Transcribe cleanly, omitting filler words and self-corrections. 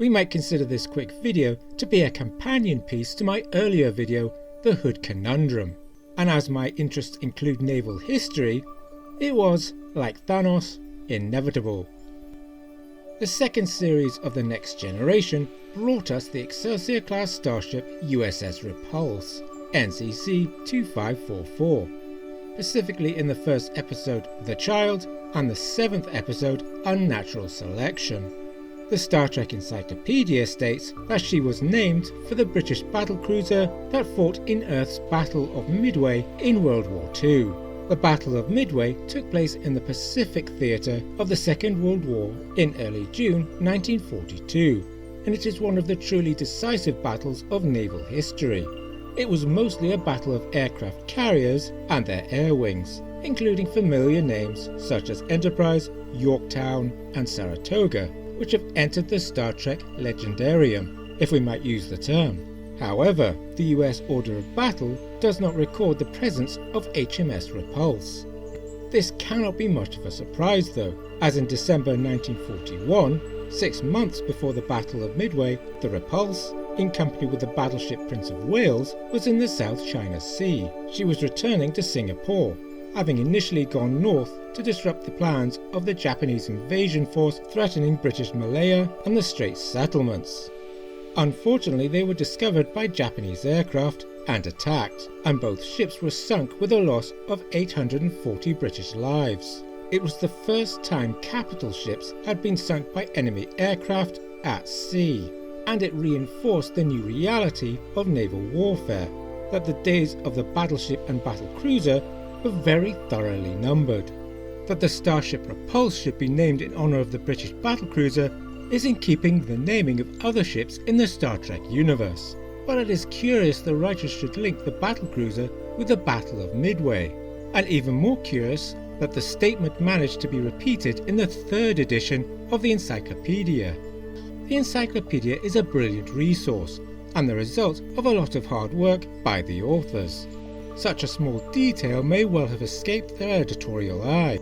we might consider this quick video to be a companion piece to my earlier video, The Hood Conundrum, and as my interests include naval history, it was, like Thanos, inevitable. The second series of the Next Generation brought us the Excelsior-class starship USS Repulse, NCC 2544, specifically in the first episode The Child and the 7th episode Unnatural Selection. The Star Trek Encyclopedia states that she was named for the British battlecruiser that fought in Earth's Battle of Midway in World War II. The Battle of Midway took place in the Pacific theatre of the Second World War in early June 1942, and it is one of the truly decisive battles of naval history. It was mostly a battle of aircraft carriers and their air wings, including familiar names such as Enterprise, Yorktown and Saratoga, which have entered the Star Trek legendarium, if we might use the term. However, the US Order of Battle does not record the presence of HMS Repulse. This cannot be much of a surprise though, as in December 1941, 6 months before the Battle of Midway, the Repulse, in company with the battleship Prince of Wales, was in the South China Sea. She was returning to Singapore, having initially gone north to disrupt the plans of the Japanese invasion force threatening British Malaya and the Straits settlements. Unfortunately, they were discovered by Japanese aircraft and attacked, and both ships were sunk with a loss of 840 British lives. It was the first time capital ships had been sunk by enemy aircraft at sea, and it reinforced the new reality of naval warfare, that the days of the battleship and battlecruiser were very thoroughly numbered. That the starship Repulse should be named in honour of the British battlecruiser is in keeping with the naming of other ships in the Star Trek universe, but it is curious the writers should link the battlecruiser with the Battle of Midway, and even more curious that the statement managed to be repeated in the 3rd edition of the Encyclopedia. The Encyclopedia is a brilliant resource, and the result of a lot of hard work by the authors. Such a small detail may well have escaped their editorial eye,